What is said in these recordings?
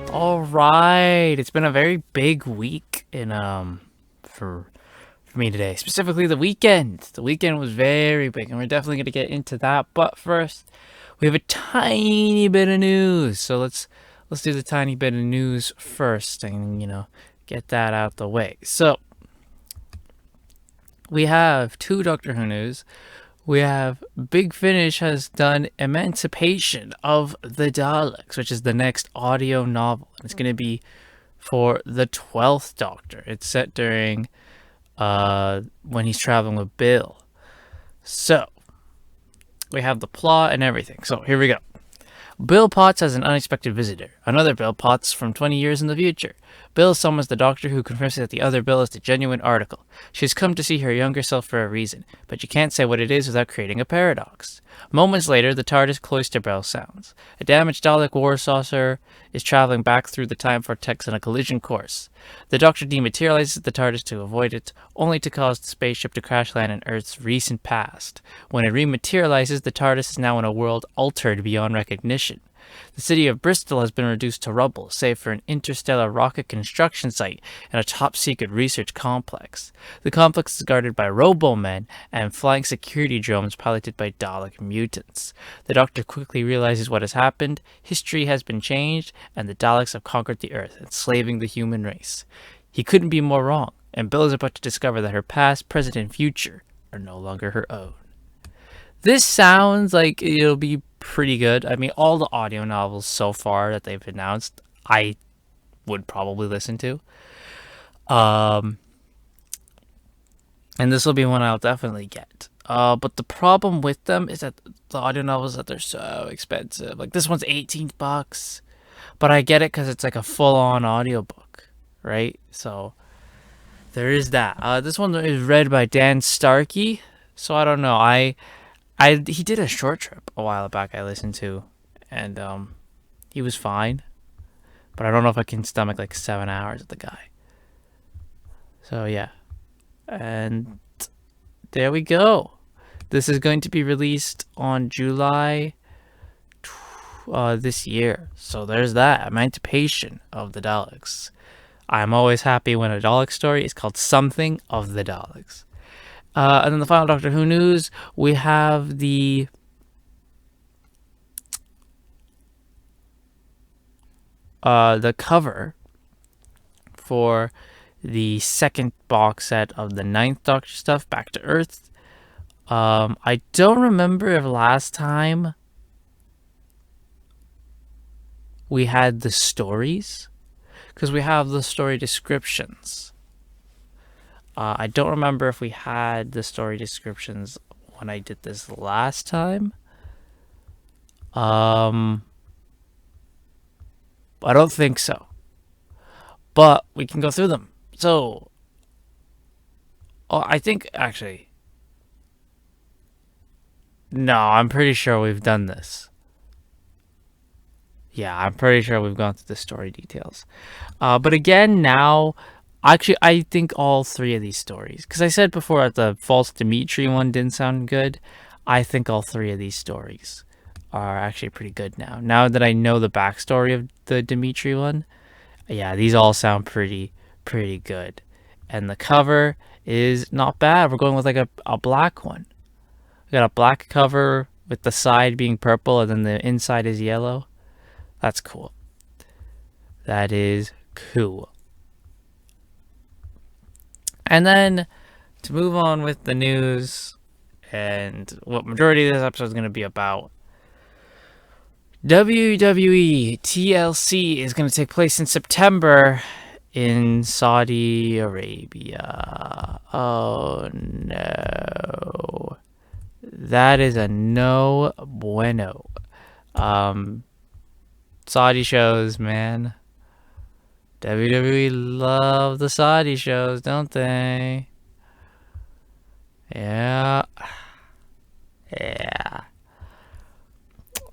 All right, it's been a very big week in for me today. Specifically, the weekend. The weekend was very big, and we're definitely gonna get into that. But first, we have a tiny bit of news. So let's do the tiny bit of news first, and get that out the way. So we have two Doctor Who news. We have Big Finish has done Emancipation of the Daleks, which is the next audio novel. And it's going to be for the 12th Doctor. It's set during when he's traveling with Bill. So, we have the plot and everything. So, here we go. Bill Potts has an unexpected visitor. Another Bill Potts from 20 years in the future. Bill summons the Doctor, who confirms that the other Bill is the genuine article. She has come to see her younger self for a reason, but she can't say what it is without creating a paradox. Moments later, the TARDIS cloister bell sounds. A damaged Dalek war saucer is traveling back through the time vortex on a collision course. The Doctor dematerializes the TARDIS to avoid it, only to cause the spaceship to crash land in Earth's recent past. When it rematerializes, the TARDIS is now in a world altered beyond recognition. The city of Bristol has been reduced to rubble, save for an interstellar rocket construction site and a top-secret research complex. The complex is guarded by robo-men and flying security drones piloted by Dalek mutants. The Doctor quickly realizes what has happened, history has been changed, and the Daleks have conquered the Earth, enslaving the human race. He couldn't be more wrong, and Bill is about to discover that her past, present, and future are no longer her own. This sounds like it'll be pretty good. I mean, all the audio novels so far that they've announced, I would probably listen to. And this will be one I'll definitely get. But the problem with them is that the audio novels that they're so expensive. Like this one's $18, but I get it because it's like a full-on audiobook, right? So there is that. This one is read by Dan Starkey, so I don't know. He did a short trip a while back I listened to, and he was fine, but I don't know if I can stomach like 7 hours of the guy. So yeah, and there we go. This is going to be released on July this year. So there's that. Emancipation of the Daleks. I'm always happy when a Dalek story is called something of the Daleks. And then the final Doctor Who news, we have the cover for the second box set of the 9th Doctor stuff, Back to Earth. I don't remember if last time we had the stories, because we have the story descriptions. I don't remember if we had the story descriptions when I did this last time. I don't think so. But we can go through them. So, I think, actually, no, I'm pretty sure we've done this. Yeah, I'm pretty sure we've gone through the story details. But again, now, actually, I think all three of these stories, because I said before that the false Dimitri one didn't sound good. I think all three of these stories are actually pretty good now. Now that I know the backstory of the Dimitri one, yeah, these all sound pretty good. And the cover is not bad. We're going with like a black one. We got a black cover with the side being purple and then the inside is yellow. That's cool. That is cool. And then to move on with the news and what majority of this episode is going to be about, WWE TLC is going to take place in September in Saudi Arabia. Oh no. That is a no bueno. Saudi shows, man. WWE love the Saudi shows, don't they? Yeah. Yeah.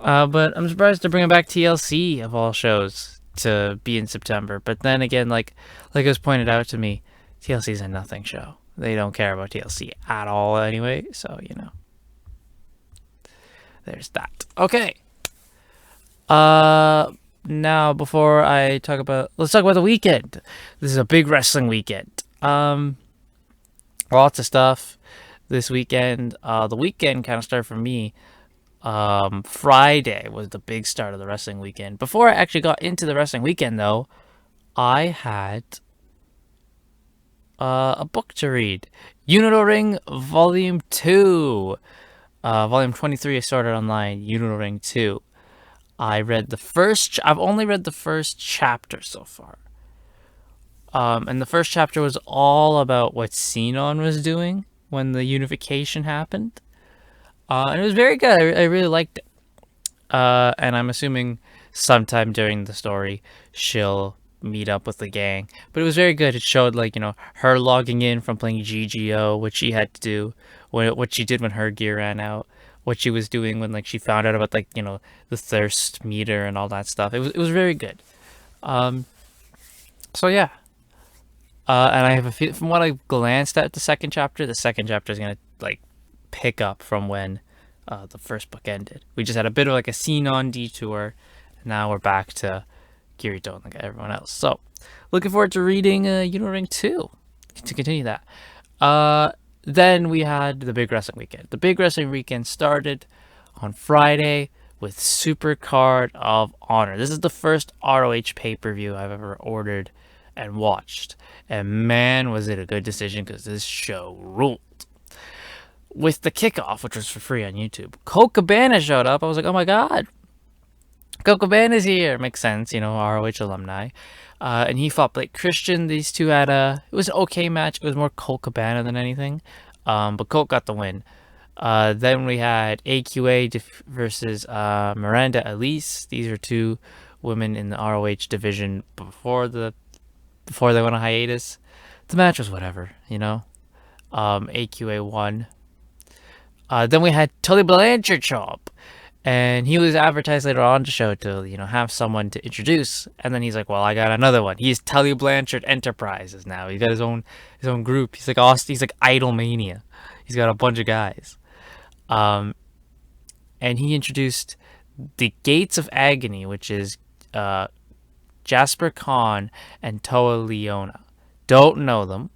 But I'm surprised to bring back TLC of all shows to be in September. But then again, like it was pointed out to me, TLC's a nothing show. They don't care about TLC at all anyway. So there's that. Okay. Now before I talk about, let's talk about the weekend. This is a big wrestling weekend. Lots of stuff this weekend. The weekend kind of started for me. Friday was the big start of the wrestling weekend. Before I actually got into the wrestling weekend, though, I had a book to read. Unital Ring Volume 2. Volume 23 I started online. Unital Ring 2. I've only read the first chapter so far. And the first chapter was all about what Sinon was doing when the unification happened. And it was very good. I really liked it. And I'm assuming sometime during the story she'll meet up with the gang. But it was very good. It showed her logging in from playing GGO, what she had to do, what she did when her gear ran out, what she was doing when she found out about the thirst meter and all that stuff. It was very good. So yeah. And I have a feel from what I glanced at the second chapter is gonna pick up from when the first book ended. We just had a bit of a scene-on detour, and now we're back to Kirito and everyone else. So, looking forward to reading Unital Ring 2 to continue that. Then we had the big wrestling weekend. The big wrestling weekend started on Friday with Super Card of Honor. This is the first ROH pay-per-view I've ever ordered and watched. And man, was it a good decision because this show ruled. With the kickoff, which was for free on YouTube, Colt Cabana showed up. I was like, oh my god, Colt Cabana's here. Makes sense, ROH alumni. And he fought Blake Christian. These two had it was an okay match. It was more Colt Cabana than anything. But Colt got the win. Then we had AQA versus Miranda Elise. These are two women in the ROH division before they went on hiatus. The match was whatever, AQA won. Then we had Tully Blanchard show up, and he was advertised later on to show to have someone to introduce. And then he's like, "Well, I got another one. He's Tully Blanchard Enterprises now. He's got his own group. He's like Austin. He's like Idolmania. He's got a bunch of guys." And he introduced the Gates of Agony, which is Jasper Kahn and Toa Leona. Don't know them.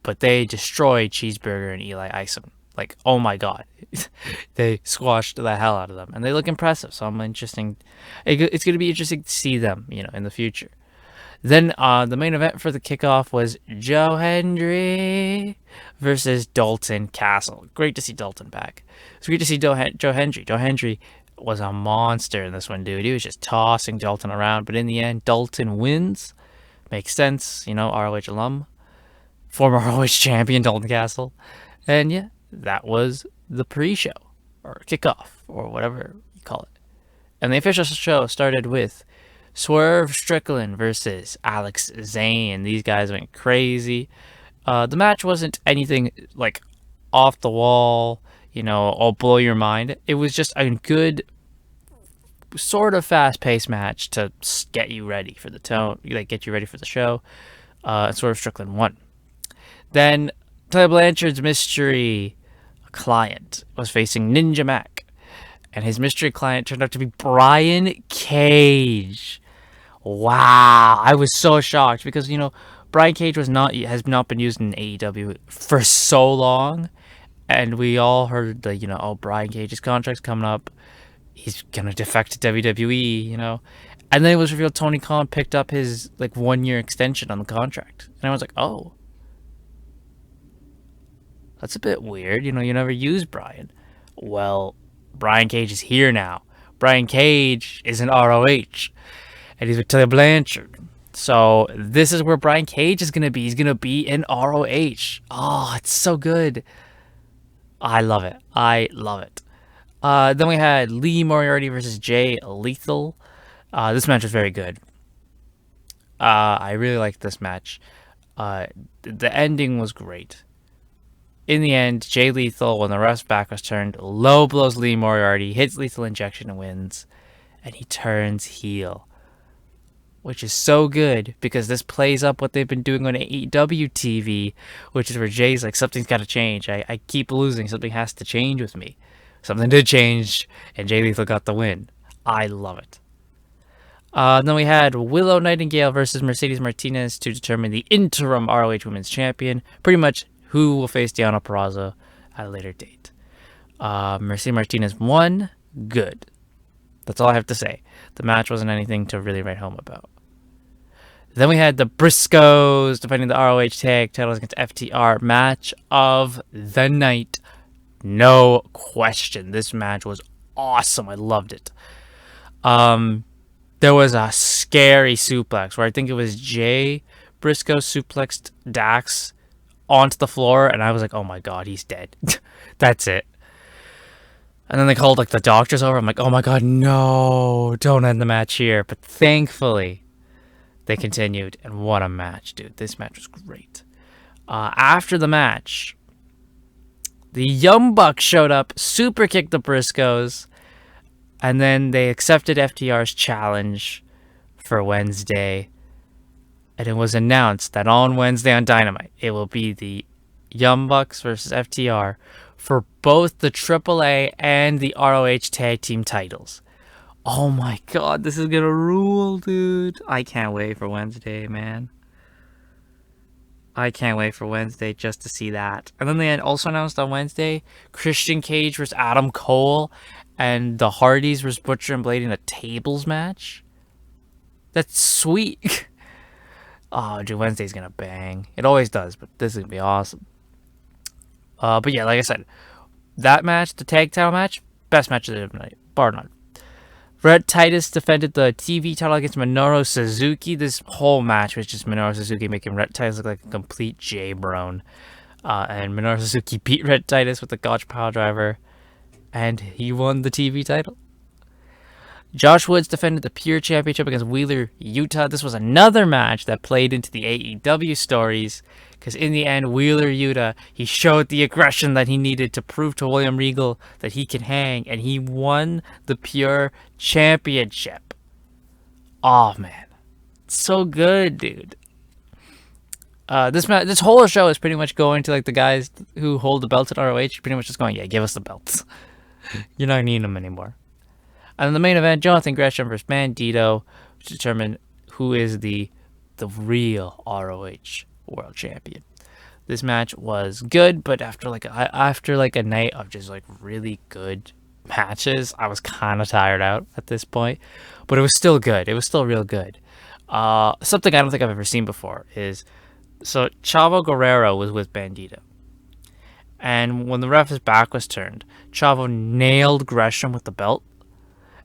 But they destroyed Cheeseburger and Eli Isom. Oh my god. They squashed the hell out of them. And they look impressive, so it's going to be interesting to see them, in the future. Then the main event for the kickoff was Joe Hendry versus Dalton Castle. Great to see Dalton back. It's great to see Joe Hendry. Joe Hendry was a monster in this one, dude. He was just tossing Dalton around. But in the end, Dalton wins. Makes sense, ROH alum. Former ROH champion Dalton Castle. And yeah, that was the pre-show, or kickoff, or whatever you call it. And the official show started with Swerve Strickland versus Alex Zane. These guys went crazy. The match wasn't anything off the wall, all blow your mind. It was just a good, sort of fast-paced match to get you ready for the tone, get you ready for the show. Swerve Strickland won. Then Tully Blanchard's mystery client was facing Ninja Mac, and his mystery client turned out to be Brian Cage. Wow, I was so shocked because Brian Cage has not been used in AEW for so long, and we all heard Brian Cage's contract's coming up, he's gonna defect to WWE, and then it was revealed Tony Khan picked up his 1-year extension on the contract, and I was like, oh. That's a bit weird. You never use Brian. Well, Brian Cage is here now. Brian Cage is in ROH. And he's with Tully Blanchard. So this is where Brian Cage is going to be. He's going to be in ROH. Oh, it's so good. I love it. Then we had Lee Moriarty versus Jay Lethal. This match was very good. I really liked this match. The ending was great. In the end, Jay Lethal, when the ref's back was turned, low blows Lee Moriarty, hits Lethal Injection and wins. And he turns heel. Which is so good because this plays up what they've been doing on AEW TV, which is where Jay's like, something's got to change. I keep losing. Something has to change with me. Something did change, and Jay Lethal got the win. I love it. Then we had Willow Nightingale versus Mercedes Martinez to determine the interim ROH Women's Champion. Pretty much who will face Deonna Purrazzo at a later date. Mercedes Martinez won. Good. That's all I have to say. The match wasn't anything to really write home about. Then we had the Briscoes defending the ROH tag titles against FTR. Match of the night. No question. This match was awesome. I loved it. There was a scary suplex where I think it was Jay Briscoe suplexed Dax onto the floor, and I was like, oh my god, he's dead. That's it. And then they called like the doctors over. I'm like, oh my god, no, don't end the match here. But thankfully, they continued, and what a match, dude. This match was great. After the match, the Young Bucks showed up, super kicked the Briscoes, and then they accepted FTR's challenge for Wednesday. And it was announced that on Wednesday on Dynamite, it will be the Young Bucks versus FTR for both the AAA and the ROH Tag Team titles. Oh my god, this is gonna rule, dude. I can't wait for Wednesday, man. I can't wait for Wednesday just to see that. And then they also announced on Wednesday, Christian Cage versus Adam Cole, and the Hardys versus Butcher and Blade in a tables match. That's sweet. Oh, dude, Wednesday's gonna bang. It always does, but this is gonna be awesome. But yeah, like I said, that match, the tag title match, best match of the night, bar none. Red Titus defended the TV title against Minoru Suzuki. This whole match was just Minoru Suzuki making Red Titus look like a complete J-Brone. And Minoru Suzuki beat Red Titus with the Gotch Pile Driver, and he won the TV title. Josh Woods defended the Pure Championship against Wheeler Yuta. This was another match that played into the AEW stories, because in the end, Wheeler Yuta, he showed the aggression that he needed to prove to William Regal that he can hang, and he won the Pure Championship. Oh man, so good, dude. This whole show is pretty much going to like the guys who hold the belts at ROH, pretty much just going, yeah, give us the belts. You're not needing them anymore. And in the main event, Jonathan Gresham versus Bandito to determine who is the real ROH World Champion. This match was good, but after like a night of just like really good matches, I was kind of tired out at this point. But it was still good. It was still real good. Something I don't think I've ever seen before is, so Chavo Guerrero was with Bandito. And when the ref's back was turned, Chavo nailed Gresham with the belt.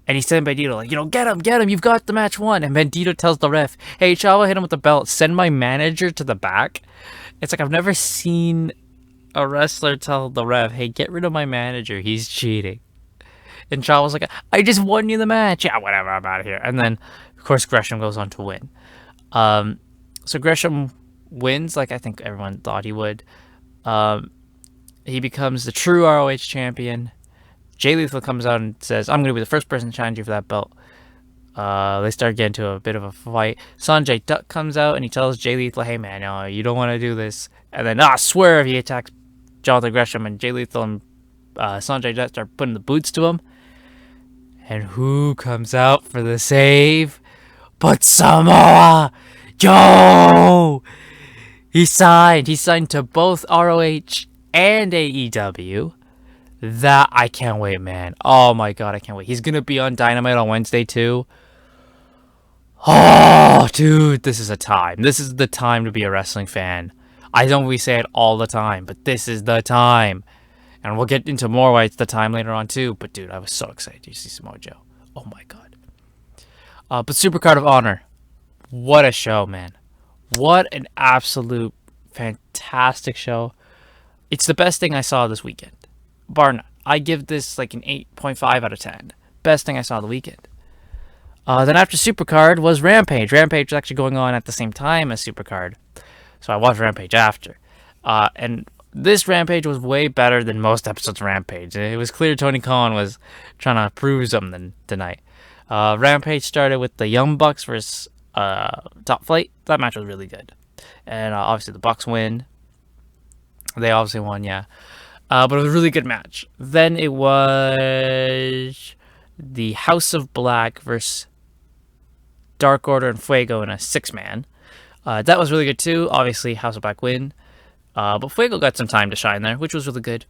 And he said to Bandito, like, get him, you've got the match won. And Bandito tells the ref, hey, Chavo hit him with the belt, send my manager to the back. It's like, I've never seen a wrestler tell the ref, hey, get rid of my manager, he's cheating. And Chavo's like, I just won you the match. Yeah, whatever, I'm out of here. And then, of course, Gresham goes on to win. So Gresham wins, like I think everyone thought he would. He becomes the true ROH champion. Jay Lethal comes out and says, I'm going to be the first person to challenge you for that belt. They start getting into a bit of a fight. Sanjay Dutt comes out and he tells Jay Lethal, hey man, no, you don't want to do this. And then, swerve, he attacks Jonathan Gresham, and Jay Lethal and Sanjay Dutt start putting the boots to him. And who comes out for the save? But Samoa Joe! He signed to both ROH and AEW. That, I can't wait, man. Oh my god, I can't wait. He's gonna be on Dynamite on Wednesday too. Oh, dude, this is a time. This is the time to be a wrestling fan. I know we say it all the time, but this is the time. And we'll get into more why it's the time later on too. But dude, I was so excited to see Samoa Joe. Oh my god. But Supercard of Honor. What a show, man. What an absolute fantastic show. It's the best thing I saw this weekend. Bar none. I give this like an 8.5 out of 10. Best thing I saw the weekend. Then after Supercard was Rampage. Rampage was actually going on at the same time as Supercard. So I watched Rampage after. And this Rampage was way better than most episodes of Rampage. It was clear Tony Khan was trying to prove something tonight. Rampage started with the Young Bucks versus Top Flight. That match was really good. And obviously the Bucks win. They obviously won, yeah. But it was a really good match. Then it was the House of Black versus Dark Order and Fuego in a 6-man. That was really good too. Obviously, House of Black win. But Fuego got some time to shine there, which was really good.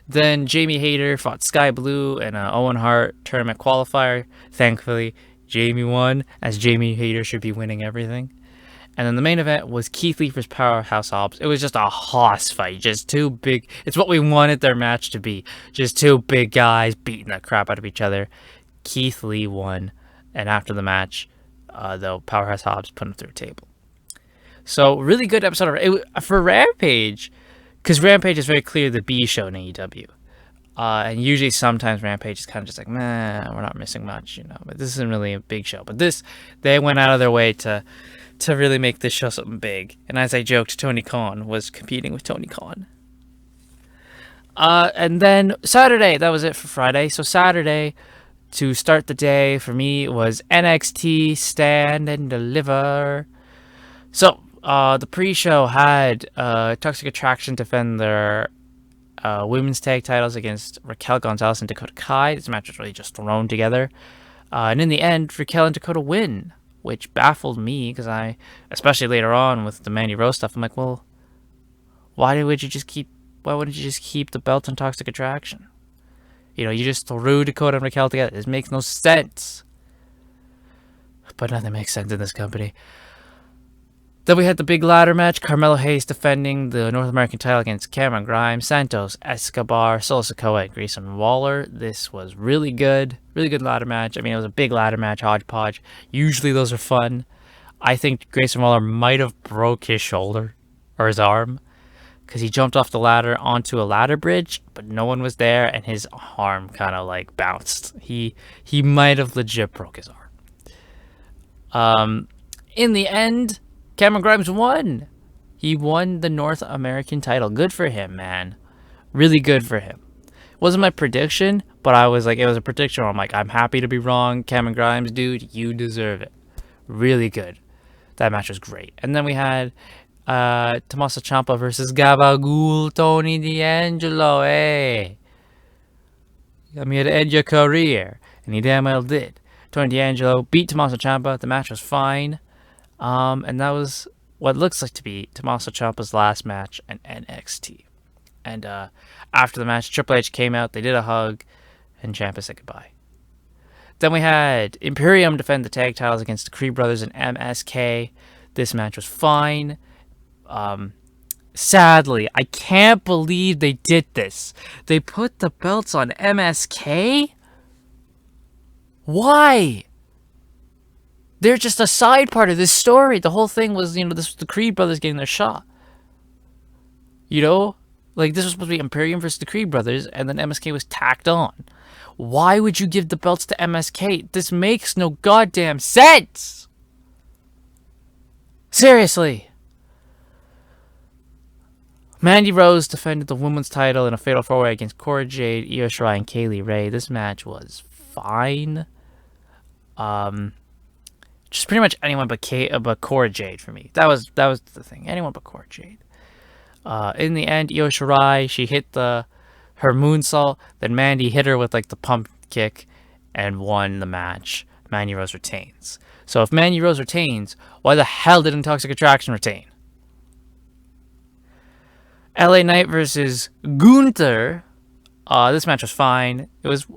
Then Jamie Hayter fought Sky Blue in an Owen Hart tournament qualifier. Thankfully, Jamie won, as Jamie Hayter should be winning everything. And then the main event was Keith Lee versus Powerhouse Hobbs. It was just a hoss fight. Just two big... It's what we wanted their match to be. Just two big guys beating the crap out of each other. Keith Lee won. And after the match, though, Powerhouse Hobbs put him through a table. So, really good episode for Rampage, because Rampage is very clearly the B show in AEW. And usually sometimes Rampage is kind of just like, meh, we're not missing much, you know. But this isn't really a big show. But this, they went out of their way to really make this show something big. And as I joked, Tony Khan was competing with Tony Khan. And then Saturday, that was it for Friday. So Saturday, to start the day, for me, was NXT Stand and Deliver. So, the pre-show had Toxic Attraction defend their women's tag titles against Raquel Gonzalez and Dakota Kai. This match was really just thrown together. And in the end, Raquel and Dakota win, which baffled me because especially later on with the Mandy Rose stuff, I'm like, well, why wouldn't you just keep the belt on Toxic Attraction? You know, you just threw Dakota and Raquel together. This makes no sense. But nothing makes sense in this company. Then we had the big ladder match. Carmelo Hayes defending the North American title against Cameron Grimes, Santos Escobar, Solo Sikoa, and Grayson Waller. This was really good. Really good ladder match. I mean, it was a big ladder match, hodgepodge. Usually those are fun. I think Grayson Waller might have broke his shoulder or his arm because he jumped off the ladder onto a ladder bridge, but no one was there, and his arm kind of like bounced. He might have legit broke his arm. In the end, Cameron Grimes won. He won the North American title. Good for him, man. Really good for him. Wasn't my prediction, but I was like, it was a prediction where I'm like, I'm happy to be wrong. Cameron Grimes, dude, you deserve it. Really good. That match was great. And then we had Tommaso Ciampa versus Gabagool Tony D'Angelo. Hey. I'm here to end your career. And he damn well did. Tony D'Angelo beat Tommaso Ciampa. The match was fine. And that was what looks like to be Tommaso Ciampa's last match in NXT. And after the match, Triple H came out, they did a hug, and Ciampa said goodbye. Then we had Imperium defend the tag titles against the Creed Brothers and MSK. This match was fine. Sadly, I can't believe they did this. They put the belts on MSK? Why? They're just a side part of this story. The whole thing was, you know, the Creed brothers getting their shot. You know? Like, this was supposed to be Imperium versus the Creed brothers, and then MSK was tacked on. Why would you give the belts to MSK? This makes no goddamn sense! Seriously. Mandy Rose defended the women's title in a fatal 4-way against Cora Jade, Io Shirai, and Kaylee Ray. This match was fine. Just pretty much anyone but Cora Jade for me. That was the thing. Anyone but Cora Jade. In the end, Io Shirai, she hit her moonsault. Then Mandy hit her with like the pump kick and won the match. Mandy Rose retains. So if Mandy Rose retains, why the hell didn't Toxic Attraction retain? LA Knight versus Gunther. This match was fine. It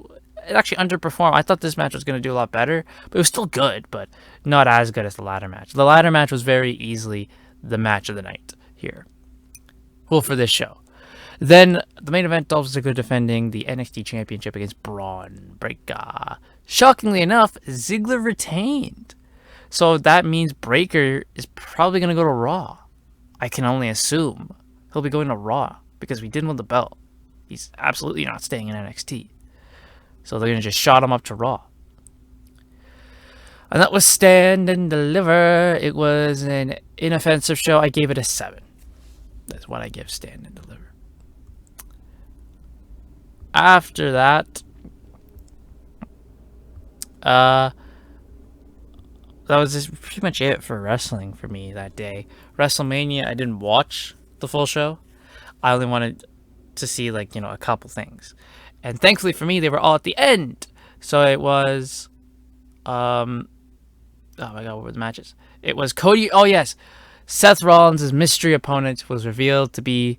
actually underperformed. I thought this match was going to do a lot better, but it was still good, but not as good as the ladder match. The ladder match was very easily the match of the night here. Well, for this show. Then, the main event, Dolph Ziggler defending the NXT Championship against Braun Breaker. Shockingly enough, Ziggler retained. So that means Breaker is probably going to go to Raw. I can only assume. He'll be going to Raw, because we didn't win the belt. He's absolutely not staying in NXT. So they're going to just shot him up to Raw. And that was Stand and Deliver. It was an inoffensive show. I gave it a 7. That's what I give Stand and Deliver. after that, uh, that was just pretty much it for wrestling for me that day. WrestleMania, I didn't watch the full show. I only wanted to see, like, a couple things. And thankfully for me, they were all at the end. So it was, oh my god, what were the matches? It was Cody, oh yes, Seth Rollins' mystery opponent was revealed to be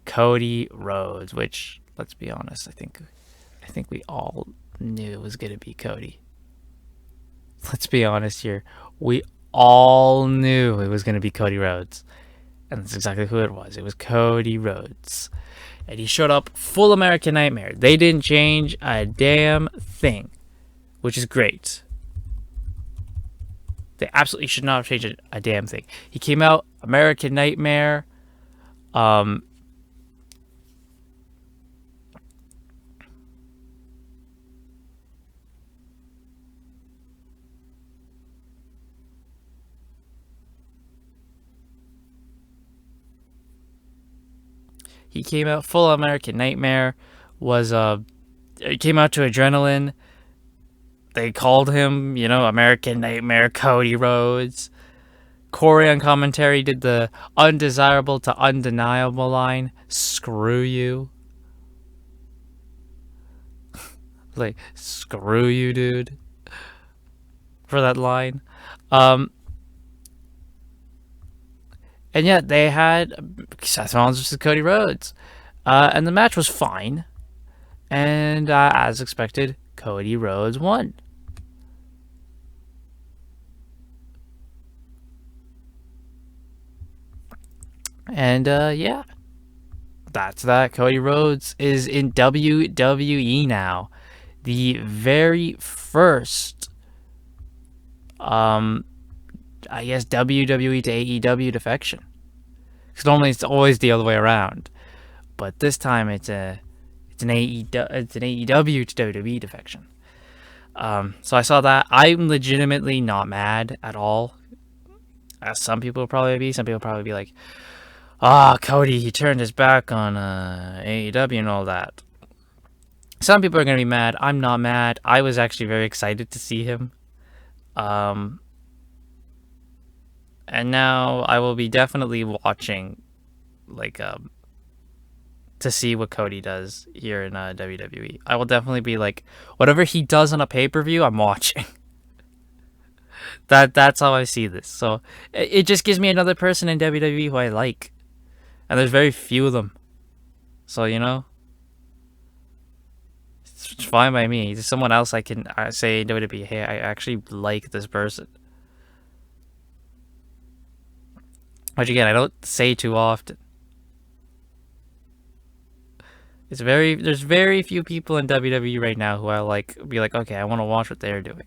Cody Rhodes, which, let's be honest, I think we all knew it was going to be Cody. Let's be honest here. We all knew it was going to be Cody Rhodes. And that's exactly who it was. It was Cody Rhodes. And he showed up full American Nightmare. They didn't change a damn thing, which is great. They absolutely should not have changed a damn thing. He came out American Nightmare. He came out full American Nightmare. It came out to Adrenaline. They called him, American Nightmare Cody Rhodes. Corey on commentary did the undesirable to undeniable line. Screw you. Like, screw you, dude. For that line. And yet they had Seth Rollins versus Cody Rhodes. And the match was fine. And as expected, Cody Rhodes won. And yeah, that's that. Cody Rhodes is in WWE now. The very first, I guess, WWE to AEW defection. Because normally it's always the other way around, but this time it's an AEW to WWE defection. So I saw that. I'm legitimately not mad at all. As some people will probably be. Some people will probably be like, Cody, he turned his back on AEW and all that. Some people are going to be mad. I'm not mad. I was actually very excited to see him. And now I will be definitely watching, like, to see what Cody does here in WWE. I will definitely be like, whatever he does on a pay-per-view, I'm watching. That's how I see this. So it just gives me another person in WWE who I like. And there's very few of them. So, it's fine by me. There's someone else I can say in WWE, hey, I actually like this person. Which, again, I don't say too often. There's very few people in WWE right now who I be like, okay, I want to watch what they're doing.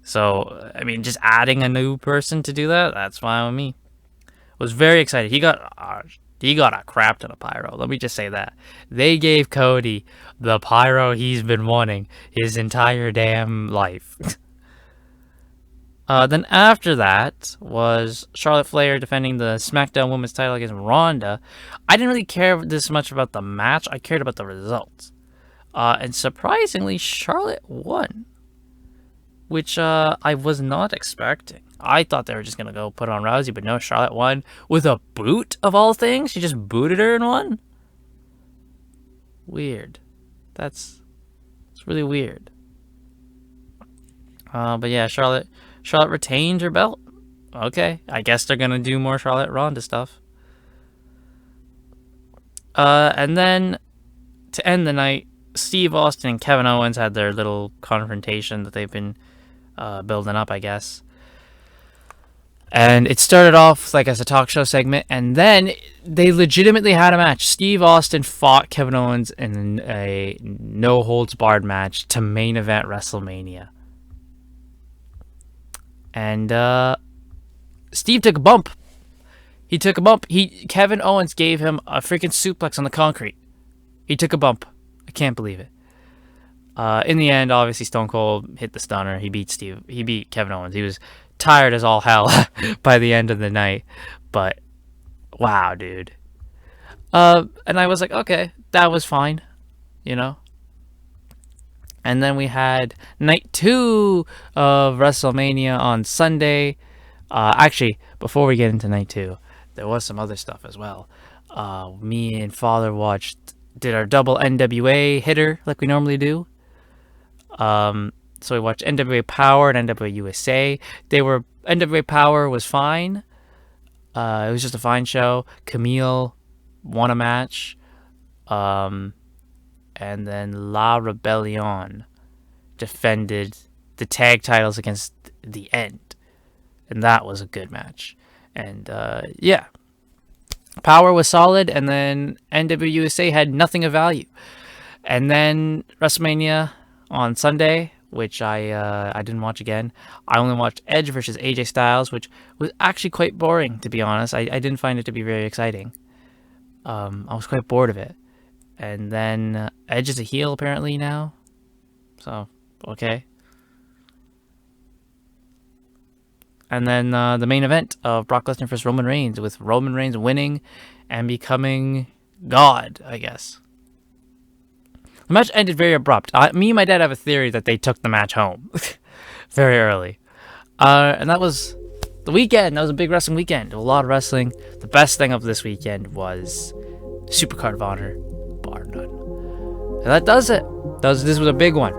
So, I mean, just adding a new person to do that, that's fine with me. Was very excited. He got a crap ton of pyro. Let me just say that. They gave Cody the pyro he's been wanting his entire damn life. Then after that was Charlotte Flair defending the SmackDown Women's title against Ronda. I didn't really care this much about the match. I cared about the results. And surprisingly, Charlotte won, which I was not expecting. I thought they were just going to go put on Rousey, but no, Charlotte won with a boot of all things. She just booted her and won. Weird. It's really weird. But yeah, Charlotte retained her belt. Okay, I guess they're going to do more Charlotte Ronda stuff. And then to end the night, Steve Austin and Kevin Owens had their little confrontation that they've been building up, I guess. And it started off like as a talk show segment, and then they legitimately had a match. Steve Austin fought Kevin Owens in a no-holds-barred match to main event WrestleMania. And Steve took a bump. He took a bump. Kevin Owens gave him a freaking suplex on the concrete. He took a bump. I can't believe it. In the end, obviously, Stone Cold hit the stunner. He beat Kevin Owens. He was tired as all hell by the end of the night. But, wow, dude. And I was like, okay, that was fine, you know. And then we had night 2 of WrestleMania on Sunday. Actually, before we get into night 2, there was some other stuff as well. Me and father did our double NWA hitter like we normally do. So we watched NWA Power and NWA USA. NWA Power was fine. It was just a fine show. Camille won a match. And then La Rebellion defended the tag titles against the End. And that was a good match. And yeah, Power was solid, and then NWUSA had nothing of value. And then WrestleMania on Sunday, which I didn't watch again. I only watched Edge versus AJ Styles, which was actually quite boring, to be honest. I didn't find it to be very exciting. I was quite bored of it. And then Edge is a heel apparently now. So, okay. And then the main event of Brock Lesnar versus Roman Reigns, with Roman Reigns winning and becoming God, I guess. The match ended very abrupt. Me and my dad have a theory that they took the match home very early. And that was the weekend. That was a big wrestling weekend. A lot of wrestling. The best thing of this weekend was Supercard of Honor, bar none. And that does it. This was a big one.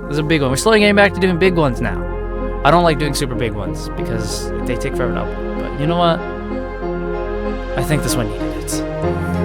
This is a big one. We're slowly getting back to doing big ones now. I don't like doing super big ones because they take forever to upload. But you know what? I think this one needed it.